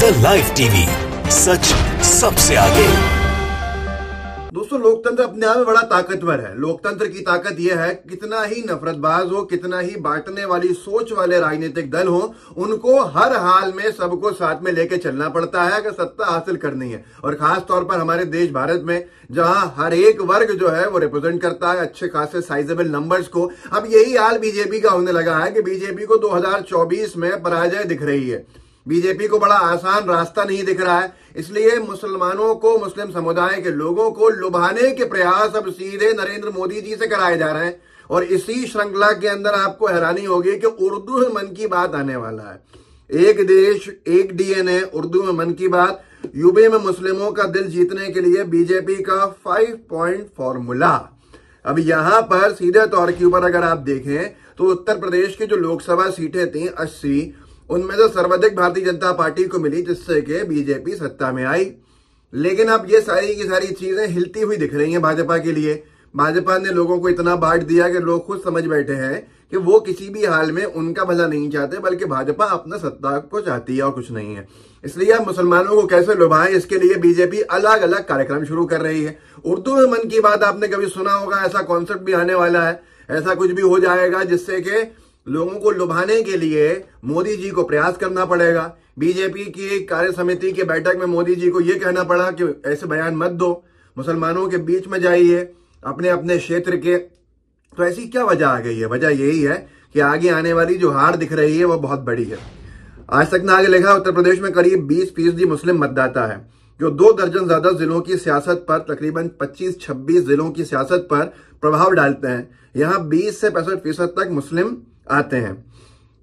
Digital live TV, सच सबसे आगे। दोस्तों, लोकतंत्र अपने आप में बड़ा ताकतवर है। लोकतंत्र की ताकत यह है, कितना ही नफरतबाज हो, कितना ही बांटने वाली सोच वाले राजनीतिक दल हो, उनको हर हाल में सबको साथ में लेके चलना पड़ता है अगर सत्ता हासिल करनी है। और खास तौर पर हमारे देश भारत में, जहां हर एक वर्ग जो है वो रिप्रेजेंट करता है अच्छे खासे साइजेबल नंबर्स को। अब यही हाल बीजेपी का होने लगा है कि बीजेपी को 2024 में पराजय दिख रही है। बीजेपी को बड़ा आसान रास्ता नहीं दिख रहा है, इसलिए मुसलमानों को, मुस्लिम समुदाय के लोगों को लुभाने के प्रयास अब सीधे नरेंद्र मोदी जी से कराए जा रहे हैं। और इसी श्रृंखला के अंदर आपको हैरानी होगी कि उर्दू में मन की बात आने वाला है। एक देश एक डीएनए, उर्दू में मन की बात। यूपी में मुस्लिमों का दिल जीतने के लिए बीजेपी का 5 पॉइंट फॉर्मूला। अब यहां पर सीधे तौर के ऊपर अगर आप देखें तो उत्तर प्रदेश की जो लोकसभा सीटें थी 80, उनमें से सर्वाधिक भारतीय जनता पार्टी को मिली, जिससे कि बीजेपी सत्ता में आई। लेकिन अब ये सारी की सारी चीजें हिलती हुई दिख रही हैं भाजपा के लिए। भाजपा ने लोगों को इतना बांट दिया कि लोग खुद समझ बैठे हैं कि वो किसी भी हाल में उनका भला नहीं चाहते, बल्कि भाजपा अपना सत्ता को चाहती है और कुछ नहीं है। इसलिए अब मुसलमानों को कैसे लुभाएं, इसके लिए बीजेपी अलग अलग कार्यक्रम शुरू कर रही है। उर्दू में मन की बात आपने कभी सुना होगा, ऐसा कॉन्सेप्ट भी आने वाला है। ऐसा कुछ भी हो जाएगा जिससे कि लोगों को लुभाने के लिए मोदी जी को प्रयास करना पड़ेगा। बीजेपी की कार्य समिति की बैठक में मोदी जी को यह कहना पड़ा कि ऐसे बयान मत दो, मुसलमानों के बीच में जाइए अपने अपने क्षेत्र के। तो ऐसी क्या वजह आ गई है? वजह यही है कि आगे आने वाली जो हार दिख रही है वो बहुत बड़ी है। आज तक ने आगे लिखा, उत्तर प्रदेश में करीब 20% मुस्लिम मतदाता है, जो 2 दर्जन ज्यादा जिलों की सियासत पर, तकरीबन 25-26 जिलों की सियासत पर प्रभाव डालते हैं। यहाँ 20 से 65% तक मुस्लिम आते हैं।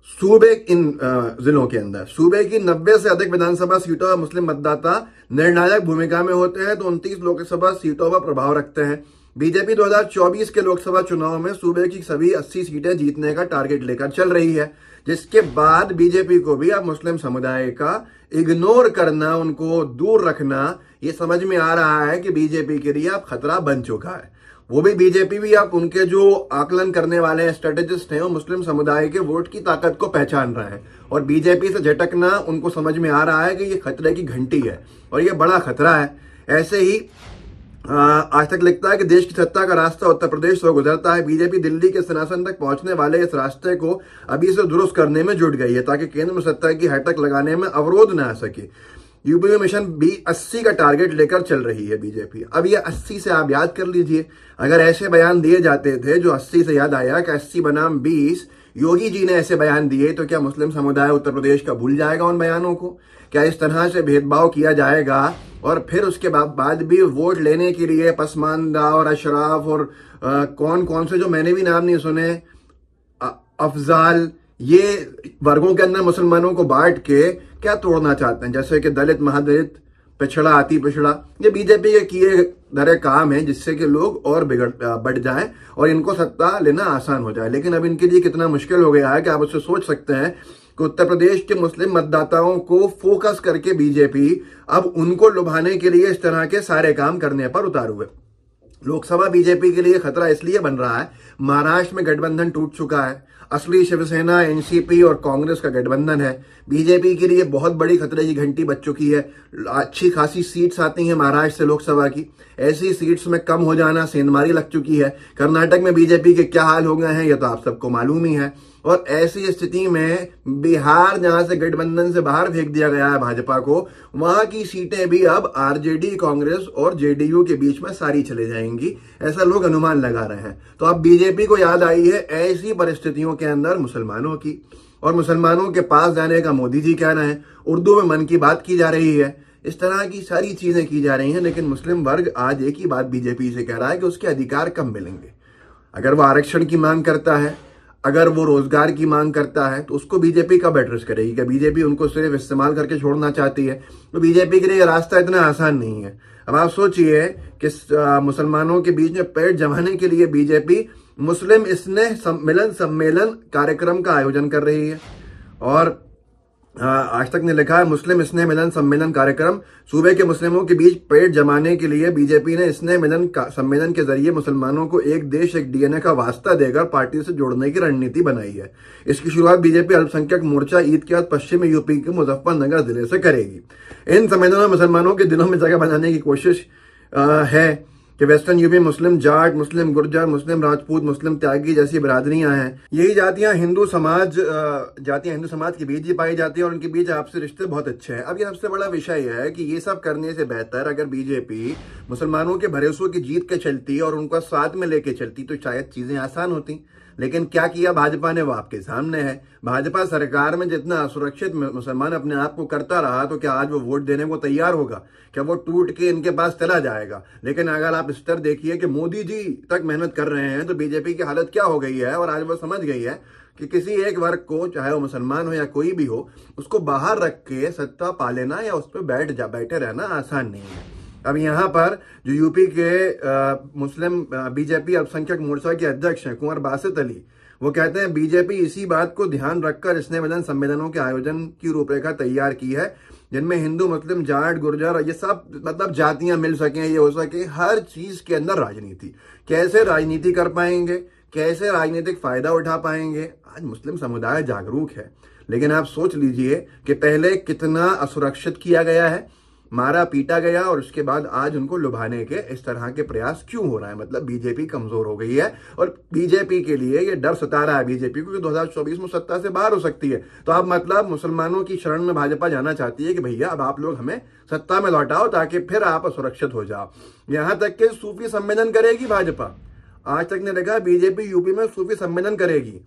सूबे, इन जिलों के अंदर सूबे की 90 से अधिक विधानसभा सीटों पर मुस्लिम मतदाता निर्णायक भूमिका में होते हैं, तो 29 लोकसभा सीटों पर प्रभाव रखते हैं। बीजेपी 2024 के लोकसभा चुनाव में सूबे की सभी 80 सीटें जीतने का टारगेट लेकर चल रही है, जिसके बाद बीजेपी को भी अब मुस्लिम समुदाय का इग्नोर करना, उनको दूर रखना, ये समझ में आ रहा है कि बीजेपी के लिए अब खतरा बन चुका है। वो भी बीजेपी भी अब उनके जो आकलन करने वाले हैं, स्ट्रेटेजिस्ट हैं, वो मुस्लिम समुदाय के वोट की ताकत को पहचान रहे हैं। और बीजेपी से झटकना उनको समझ में आ रहा है कि ये खतरे की घंटी है और ये बड़ा खतरा है। ऐसे ही आज तक लिखता है कि देश की सत्ता का रास्ता उत्तर प्रदेश से गुजरता है। बीजेपी दिल्ली के सिंहासन तक पहुंचने वाले इस रास्ते को अभी से दुरुस्त करने में जुट गई है, ताकि केंद्र में सत्ता की हैटक लगाने में अवरोध न आ सके। यूपी में मिशन 80 का टारगेट लेकर चल रही है बीजेपी। अब ये 80 से आप याद कर लीजिए, अगर ऐसे बयान दिए जाते थे, जो 80 से याद आया कि 80 बनाम 20 योगी जी ने ऐसे बयान दिए, तो क्या मुस्लिम समुदाय उत्तर प्रदेश का भूल जाएगा उन बयानों को? क्या इस तरह से भेदभाव किया जाएगा और फिर उसके बाद भी वोट लेने के लिए पसमानदा और अशराफ और कौन कौन से जो मैंने भी नाम नहीं सुने, अफजाल, ये वर्गों के अंदर मुसलमानों को बांट के क्या तोड़ना चाहते हैं? जैसे कि दलित, महादलित, पिछड़ा, अति पिछड़ा, ये बीजेपी के किए धरे काम है, जिससे कि लोग और बढ़ जाएं और इनको सत्ता लेना आसान हो जाए। लेकिन अब इनके लिए कितना मुश्किल हो गया है कि आप उससे सोच सकते हैं कि उत्तर प्रदेश के मुस्लिम मतदाताओं को फोकस करके बीजेपी अब उनको लुभाने के लिए इस तरह के सारे काम करने पर उतारू है। लोकसभा बीजेपी के लिए खतरा इसलिए बन रहा है, महाराष्ट्र में गठबंधन टूट चुका है। असली शिवसेना, एनसीपी और कांग्रेस का गठबंधन है। बीजेपी के लिए बहुत बड़ी खतरे की घंटी बज चुकी है। अच्छी खासी सीट्स आती हैं महाराष्ट्र से लोकसभा की, ऐसी सीट्स में कम हो जाना सेंधमारी लग चुकी है। कर्नाटक में बीजेपी के क्या हाल हो गए हैं ये तो आप सबको मालूम ही है। और ऐसी स्थिति में बिहार, जहां से गठबंधन से बाहर फेंक दिया गया है भाजपा को, वहां की सीटें भी अब आरजेडी, कांग्रेस और जेडीयू के बीच में सारी चले जाएंगी, ऐसा लोग अनुमान लगा रहे हैं। तो अब बीजेपी को याद आई है ऐसी परिस्थितियों के अंदर मुसलमानों की, और मुसलमानों के पास जाने का मोदी जी कह रहे हैं। उर्दू में मन की बात की जा रही है, इस तरह की सारी चीजें की जा रही हैं। लेकिन मुस्लिम वर्ग आज एक ही बात बीजेपी से कह रहा है कि उसके अधिकार कब मिलेंगे। अगर वो आरक्षण की मांग करता है, अगर वो रोजगार की मांग करता है, तो उसको बीजेपी कब एड्रेस करेगी? क्या बीजेपी उनको सिर्फ इस्तेमाल करके छोड़ना चाहती है? तो बीजेपी के लिए रास्ता इतना आसान नहीं है। अब आप सोचिए कि मुसलमानों के बीच में पेट जमाने के लिए बीजेपी मुस्लिम स्नेह सम्मेलन कार्यक्रम का आयोजन कर रही है। और आज तक ने लिखा है, मुस्लिम स्नेह मिलन सम्मेलन कार्यक्रम, सूबे के मुस्लिमों के बीच पेट जमाने के लिए बीजेपी ने स्नेह मिलन सम्मेलन के जरिए मुसलमानों को एक देश एक डीएनए का वास्ता देकर पार्टी से जोड़ने की रणनीति बनाई है। इसकी शुरुआत बीजेपी अल्पसंख्यक मोर्चा ईद के बाद पश्चिमी यूपी के मुजफ्फरनगर जिले से करेगी। इन सम्मेलनों में मुसलमानों के दिलों में जगह बनाने की कोशिश है कि वेस्टर्न यूपी मुस्लिम जाट, मुस्लिम गुर्जर, मुस्लिम राजपूत, मुस्लिम त्यागी जैसी बिरादरियां हैं, यही जातियां हिंदू समाज के बीच ही पाई जाती है और उनके बीच आपसी रिश्ते बहुत अच्छे हैं। अब ये सबसे बड़ा विषय यह है कि ये सब करने से बेहतर अगर बीजेपी मुसलमानों के भरोसों की जीत के चलती और उनका साथ में लेके चलती तो शायद चीजें आसान होती। लेकिन क्या किया भाजपा ने, वो आपके सामने है। भाजपा सरकार में जितना असुरक्षित मुसलमान अपने आप को करता रहा, तो क्या आज वो वोट देने को तैयार होगा? क्या वो टूट के इनके पास चला जाएगा? लेकिन अगर आप स्तर देखिए कि मोदी जी तक मेहनत कर रहे हैं तो बीजेपी की हालत क्या हो गई है। और आज वो समझ गई है कि किसी एक वर्ग को, चाहे वो मुसलमान हो या कोई भी हो, उसको बाहर रख के सत्ता पा लेना या उस पर बैठे रहना आसान नहीं है। अब यहाँ पर जो यूपी के मुस्लिम बीजेपी अल्पसंख्यक मोर्चा के अध्यक्ष हैं कुंवर बासित अली, वो कहते हैं बीजेपी इसी बात को ध्यान रखकर स्नेह मिलन सम्मेलनों के आयोजन की रूपरेखा तैयार की है, जिनमें हिंदू, मुस्लिम, जाट, गुर्जर, ये सब मतलब जातियां मिल सकें, ये हो सके, हर चीज के अंदर राजनीति। कैसे राजनीति कर पाएंगे, कैसे राजनीतिक फायदा उठा पाएंगे? आज मुस्लिम समुदाय जागरूक है, लेकिन आप सोच लीजिए कि पहले कितना असुरक्षित किया गया है, मारा पीटा गया, और उसके बाद आज उनको लुभाने के इस तरह के प्रयास क्यों हो रहा है? मतलब बीजेपी कमजोर हो गई है और बीजेपी के लिए ये डर सता रहा है बीजेपी को कि 2024 में सत्ता से बाहर हो सकती है। तो अब मतलब मुसलमानों की शरण में भाजपा जाना चाहती है कि भैया अब आप लोग हमें सत्ता में लौटाओ ताकि फिर आप सुरक्षित हो जाओ। यहां तक कि सूफी सम्मेलन करेगी भाजपा। आज तक ने लिखा बीजेपी यूपी में सूफी सम्मेलन करेगी।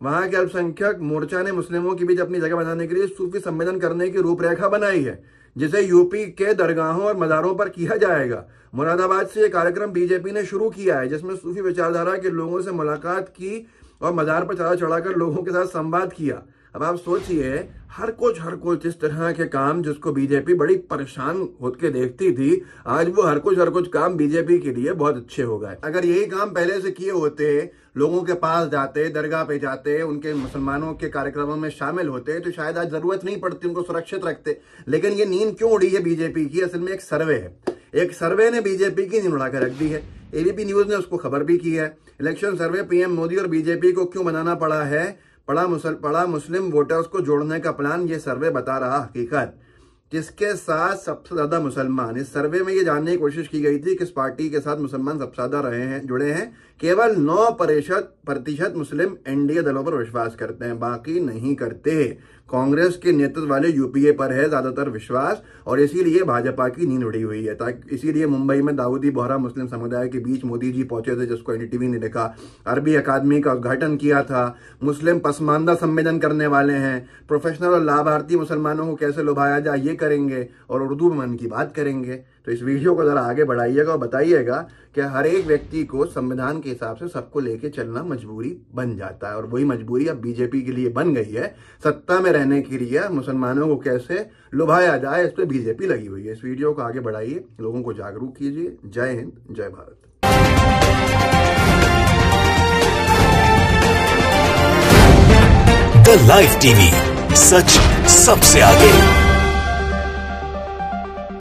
वहां के अल्पसंख्यक मोर्चा ने मुस्लिमों के बीच अपनी जगह बनाने के लिए सूफी सम्मेलन करने की रूपरेखा बनाई है, जिसे यूपी के दरगाहों और मज़ारों पर किया जाएगा। मुरादाबाद से यह कार्यक्रम बीजेपी ने शुरू किया है, जिसमें सूफी विचारधारा के लोगों से मुलाकात की और मज़ार पर चढ़ाकर लोगों के साथ संवाद किया। अब आप सोचिए, हर कुछ इस तरह के काम जिसको बीजेपी बड़ी परेशान होकर देखती थी, आज वो हर कुछ काम बीजेपी के लिए बहुत अच्छे हो गए। अगर यही काम पहले से किए होते, लोगों के पास जाते, दरगाह पे जाते, उनके मुसलमानों के कार्यक्रमों में शामिल होते, तो शायद आज जरूरत नहीं पड़ती, उनको सुरक्षित रखते। लेकिन ये नींद क्यों उड़ी है बीजेपी की? असल में एक सर्वे है, एक सर्वे ने बीजेपी की नींद उड़ा कर रख दी है। एबीपी न्यूज ने उसको खबर भी की है। इलेक्शन सर्वे पीएम मोदी और बीजेपी को क्यों बनाना पड़ा है, पड़ा मुस्लिम वोटर्स को जोड़ने का प्लान, ये सर्वे बता रहा हकीकत। किसके साथ सबसे ज्यादा मुसलमान? इस सर्वे में ये जानने की कोशिश की गई थी किस पार्टी के साथ मुसलमान सबसे ज्यादा जुड़े हैं। केवल 9% मुस्लिम एनडीए दलों पर विश्वास करते हैं, बाकी नहीं करते। कांग्रेस के नेतृत्व वाले यूपीए पर है ज्यादातर विश्वास, और इसीलिए भाजपा की नींद उड़ी हुई है। ताकि इसीलिए मुंबई में दाऊदी बोहरा मुस्लिम समुदाय के बीच मोदी जी पहुंचे थे, जिसको एनडीटीवी ने देखा। अरबी अकादमी का उद्घाटन किया था। मुस्लिम पसमानदा सम्मेलन करने वाले हैं। प्रोफेशनल और लाभार्थी मुसलमानों को कैसे लुभाया जाए ये करेंगे, और उर्दू में मन की बात करेंगे। तो इस वीडियो को जरा आगे बढ़ाइएगा और बताइएगा कि हर एक व्यक्ति को संविधान के हिसाब से सबको लेके चलना मजबूरी बन जाता है, और वही मजबूरी अब बीजेपी के लिए बन गई है। सत्ता में रहने के लिए मुसलमानों को कैसे लुभाया जाए, इस पर बीजेपी लगी हुई है। इस वीडियो को आगे बढ़ाइए, लोगों को जागरूक कीजिए। जय हिंद, जय भारत। द लाइव टीवी, सच सबसे आगे।